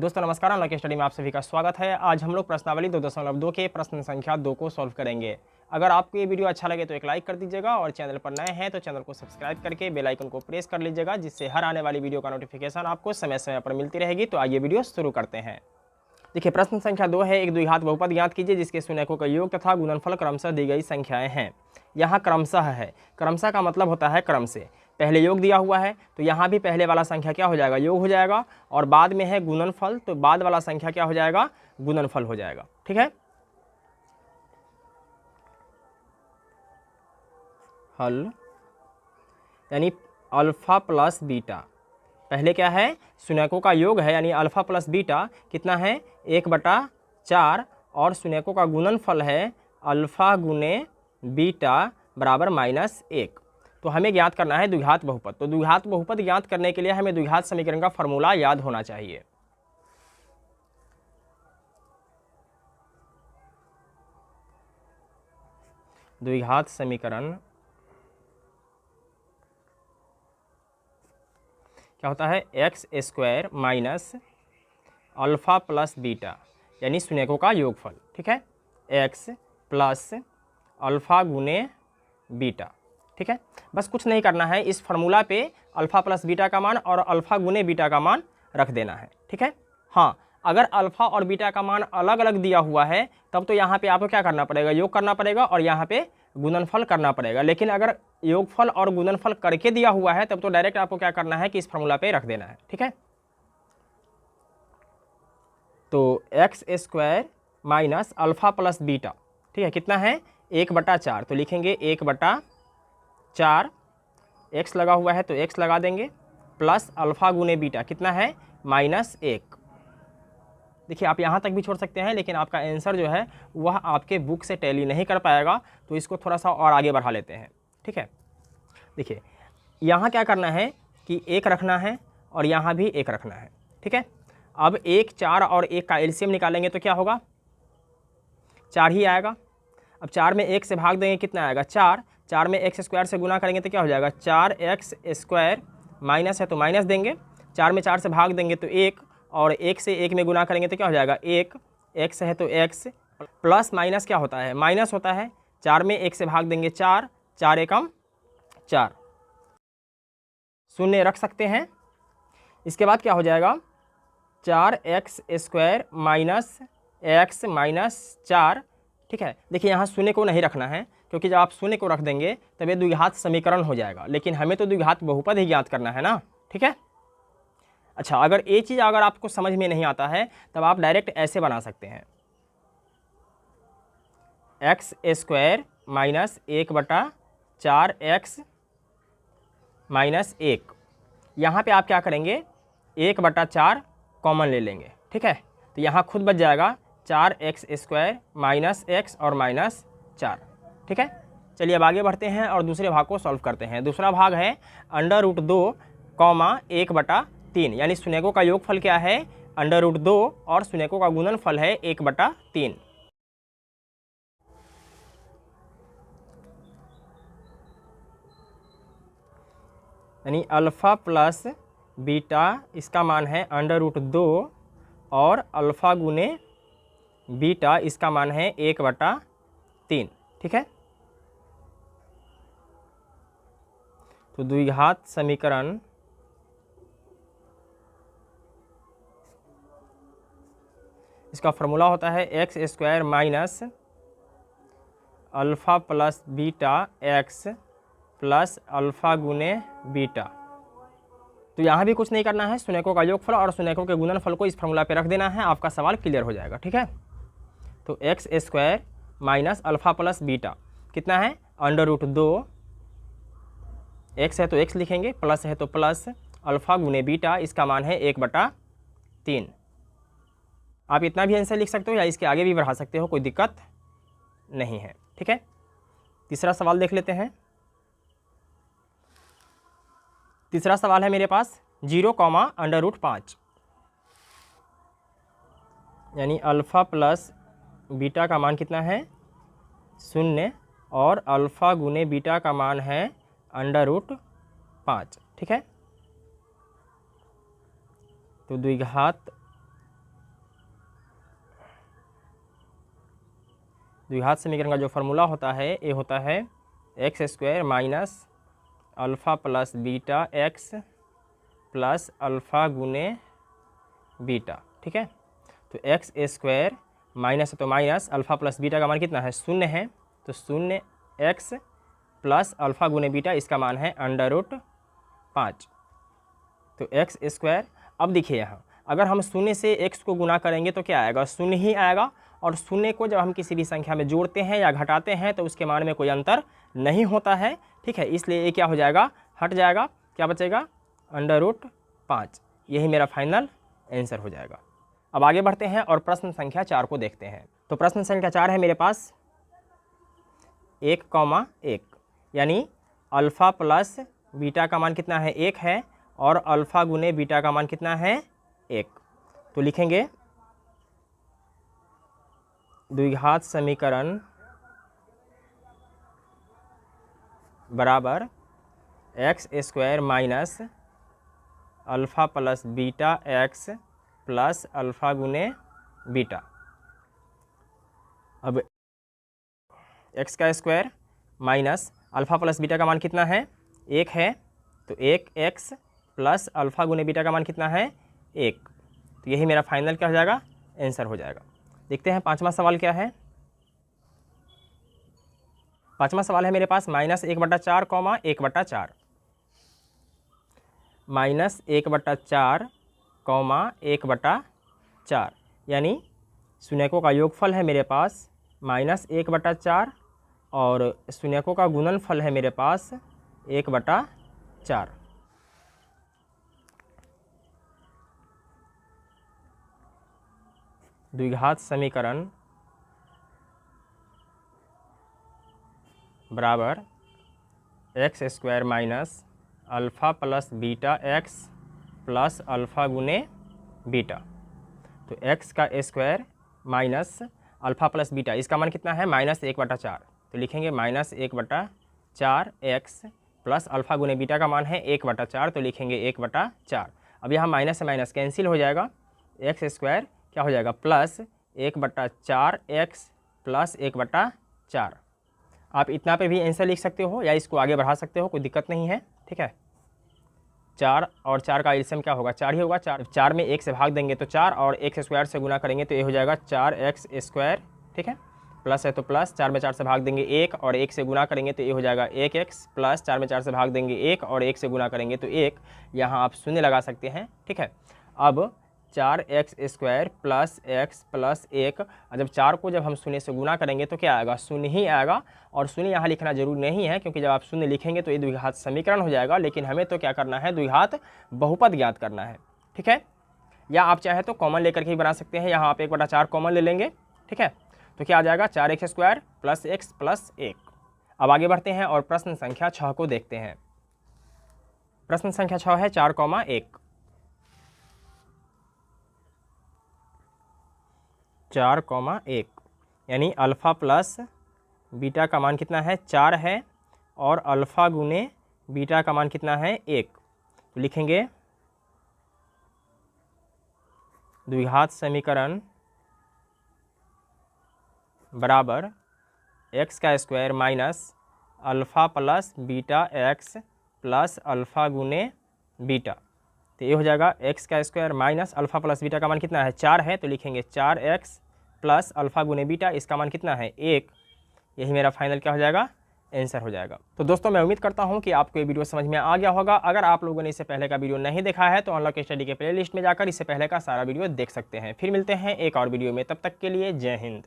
दोस्तों नमस्कार, online study में आप सभी का स्वागत है। आज हम लोग प्रश्नावली 2.2 के प्रश्न संख्या 2 को सॉल्व करेंगे। अगर आपको ये वीडियो अच्छा लगे तो एक लाइक कर दीजिएगा और चैनल पर नए हैं तो चैनल को सब्सक्राइब करके बेल आइकन को प्रेस कर लीजिएगा, जिससे हर आने वाली वीडियो का नोटिफिकेशन आपको समय समय पर मिलती रहेगी। तो आइए वीडियो शुरू करते हैं। देखिए, प्रश्न संख्या 2 है, एक द्विघात बहुपद ज्ञात कीजिए जिसके शून्यकों का योग तथा गुणनफल क्रमशः दी गई संख्याएं हैं। यहाँ क्रमशः है, क्रमशः का मतलब होता है क्रम से। पहले योग दिया हुआ है तो यहाँ भी पहले वाला संख्या क्या हो जाएगा, योग हो जाएगा, और बाद में है गुणनफल तो बाद वाला संख्या क्या हो जाएगा, गुणनफल हो जाएगा। ठीक है, हल यानी अल्फा प्लस बीटा। पहले क्या है, शून्यकों का योग है यानी अल्फा प्लस बीटा कितना है, 1/4, और शून्यकों का गुणनफल है अल्फा गुने बीटा बराबर -1। तो हमें ज्ञात करना है द्विघात बहुपद। तो द्विघात बहुपद ज्ञात करने के लिए हमें द्विघात समीकरण का फॉर्मूला याद होना चाहिए। द्विघात समीकरण क्या होता है, x² minus alpha plus beta यानी शून्यकों का योगफल। ठीक है, x प्लस अल्फा गुने बीटा। ठीक है, बस कुछ नहीं करना है, इस फार्मूला पे अल्फा प्लस बीटा का मान और अल्फा गुने बीटा का मान रख देना है। ठीक है, हाँ, अगर अल्फा और बीटा का मान अलग अलग दिया हुआ है तब तो यहाँ पे आपको क्या करना पड़ेगा, योग करना पड़ेगा और यहाँ पे गुणनफल करना पड़ेगा। लेकिन अगर योगफल और गुणनफल करके दिया हुआ है तब तो डायरेक्ट आपको क्या करना है कि इस फार्मूला पे रख देना है। ठीक है, तो x² minus alpha plus beta, ठीक है, कितना है, 1/4। तो लिखेंगे 1/4, x लगा हुआ है तो x लगा देंगे, प्लस अल्फा गुने बीटा कितना है, -1। देखिए, आप यहाँ तक भी छोड़ सकते हैं, लेकिन आपका आंसर जो है वह आपके बुक से टैली नहीं कर पाएगा, तो इसको थोड़ा सा और आगे बढ़ा लेते हैं। ठीक है, देखिए यहाँ क्या करना है कि 1 रखना है और यहाँ भी 1 रखना है। ठीक है, अब 1, 4 और 1 का एलसीएम निकालेंगे तो क्या होगा, 4 ही आएगा। अब 4 में 1 से भाग देंगे कितना आएगा, 4। 4 में x² से गुना करेंगे तो क्या हो जाएगा, 4x², माइनस है तो माइनस देंगे, 4 में 4 से भाग देंगे तो 1, और 1 से 1 में गुना करेंगे तो क्या हो जाएगा, 1, x है तो x, प्लस माइनस क्या होता है, माइनस होता है। 4 में 1 से भाग देंगे 4, 4 एकम 4, शून्य रख सकते हैं। इसके बाद क्या हो जाएगा, 4x² माइनस x माइनस 4। ठीक है, देखिए यहाँ शून्य को नहीं रखना है, क्योंकि जब आप शून्य को रख देंगे तब ये द्विघात समीकरण हो जाएगा, लेकिन हमें तो द्विघात बहुपद ही ज्ञात करना है ना। ठीक है, अच्छा, अगर ये चीज़ अगर आपको समझ में नहीं आता है तब आप डायरेक्ट ऐसे बना सकते हैं, x² माइनस 1/4x माइनस 1। यहाँ पे आप क्या करेंगे, 1/4 कॉमन ले लेंगे। ठीक है, तो यहाँ खुद बच जाएगा 4x² माइनस x और -4। ठीक है, चलिए अब आगे बढ़ते हैं और दूसरे भाग को सॉल्व करते हैं। दूसरा भाग है √2, 1/3 यानी शून्यकों का योगफल क्या है, √2 और शून्यकों का गुणनफल है 1/3। यानी अल्फा प्लस बीटा इसका मान है √2 और अल्फा गुने बीटा इसका मान है 1/3। ठीक है, तो द्विघात समीकरण इसका फॉर्मूला होता है x² minus alpha plus beta x plus alpha गुने बीटा। तो यहाँ भी कुछ नहीं करना है, शून्यकों का योगफल और शून्यकों के गुणनफल को इस फार्मूला पे रख देना है, आपका सवाल क्लियर हो जाएगा। ठीक है, तो x² minus alpha plus beta कितना है, √2, x है तो x लिखेंगे, प्लस है तो प्लस, अल्फा गुने बीटा इसका मान है 1/3। आप इतना भी आंसर लिख सकते हो या इसके आगे भी बढ़ा सकते हो, कोई दिक्कत नहीं है। ठीक है, तीसरा सवाल देख लेते हैं। तीसरा सवाल है मेरे पास 0, √5 यानी अल्फ़ा प्लस बीटा का मान कितना है, 0, और अल्फ़ा गुने बीटा का मान है √5। ठीक है, तो द्विघात द्विघात समीकरण का जो फार्मूला होता है ये होता है x square minus alpha plus beta x plus alpha गुने बीटा। ठीक है, तो एक्स स्क्वायर माइनस है तो माइनस अल्फ़ा प्लस बीटा का मान कितना है, 0 है, तो 0 एक्स प्लस अल्फ़ा गुने बीटा, इसका मान है √5। तो एक्स स्क्वायर, अब देखिए यहाँ अगर हम 0 से x को गुना करेंगे तो क्या आएगा, 0 ही आएगा। और 0 को जब हम किसी भी संख्या में जोड़ते हैं या घटाते हैं तो उसके मान में कोई अंतर नहीं होता है। ठीक है, इसलिए ये क्या हो जाएगा, हट जाएगा, क्या बचेगा, √5। यही मेरा फाइनल आंसर हो जाएगा। अब आगे बढ़ते हैं और प्रश्न संख्या 4 को देखते हैं। तो प्रश्न संख्या 4 है मेरे पास 1,1, यानी अल्फ़ा प्लस बीटा का मान कितना है, 1 है, और अल्फ़ा गुने बीटा का मान कितना है, 1। तो लिखेंगे द्विघात समीकरण बराबर x square minus alpha plus beta x plus alpha गुने बीटा। अब एक्स का square minus alpha plus beta का मान कितना है, 1 है, तो 1x प्लस अल्फ़ा गुने बीटा का मान कितना है, 1। तो यही मेरा फाइनल क्या हो जाएगा, आंसर हो जाएगा। देखते हैं पांचवा सवाल क्या है। पांचवा सवाल है मेरे पास -1/4, 1/4, -1/4, 1/4, यानी शून्यकों का योगफल है मेरे पास -1/4 और शून्यकों का गुणनफल है मेरे पास 1/4। द्विघात समीकरण बराबर x square minus alpha plus beta x plus alpha गुने बीटा। तो एक्स का square minus alpha plus beta, इसका मान कितना है, -1/4, तो लिखेंगे -1/4 एक्स प्लस अल्फ़ा गुने बीटा का मान है 1/4, तो लिखेंगे 1/4। अब यहाँ माइनस से माइनस कैंसिल हो जाएगा, एक्स स्क्वायर क्या हो जाएगा, प्लस 1/4 एक्स प्लस 1/4। आप इतना पे भी आंसर लिख सकते हो या इसको आगे बढ़ा सकते हो, कोई दिक्कत नहीं है। ठीक है, 4 और 4 का एलसीएम क्या होगा, 4 ही होगा। 4 में 1 से भाग देंगे तो 4, और एक्स स्क्वायर से गुना करेंगे तो ये हो जाएगा 4x स्क्वायर। ठीक है, प्लस है तो प्लस, 4 में 4 से भाग देंगे 1, और 1 से गुना करेंगे तो ये हो जाएगा 1x, प्लस 4 में 4 से भाग देंगे 1, और 1 से गुना करेंगे तो 1। यहाँ आप शून्य लगा सकते हैं। ठीक है, अब 4x square plus x plus 1, जब 4 को जब हम शून्य से गुना करेंगे तो क्या आएगा, शून्य ही आएगा। और शून्य यहाँ लिखना जरूरी नहीं है, क्योंकि जब आप शून्य लिखेंगे तो ये द्विघात समीकरण हो जाएगा, लेकिन हमें तो क्या करना है, द्विघात बहुपद ज्ञात करना है। ठीक है, या आप चाहे तो कॉमन लेकर के ही बना सकते हैं, यहाँ आप 1/4 कॉमन ले लेंगे। ठीक है, तो क्या आ जाएगा, 4x square plus x plus 1। अब आगे बढ़ते हैं और प्रश्न संख्या 6 को देखते हैं। प्रश्न संख्या 6 है 4,1, 4,1, यानी अल्फ़ा प्लस बीटा का मान कितना है, 4 है, और अल्फ़ा गुने बीटा का मान कितना है, 1। तो लिखेंगे द्विघात समीकरण बराबर एक्स का square minus alpha plus beta x plus alpha गुने बीटा। तो ये हो जाएगा एक्स का square minus alpha plus beta का मान कितना है, 4 है, तो लिखेंगे 4x प्लस अल्फ़ा गुने बीटा, इसका मान कितना है, 1। यही मेरा फाइनल क्या हो जाएगा, आंसर हो जाएगा। तो दोस्तों मैं उम्मीद करता हूं कि आपको ये वीडियो समझ में आ गया होगा। अगर आप लोगों ने इससे पहले का वीडियो नहीं देखा है तो अनलॉक स्टडी के प्लेलिस्ट में जाकर इससे पहले का सारा वीडियो देख सकते हैं। फिर मिलते हैं एक और वीडियो में, तब तक के लिए जय हिंद।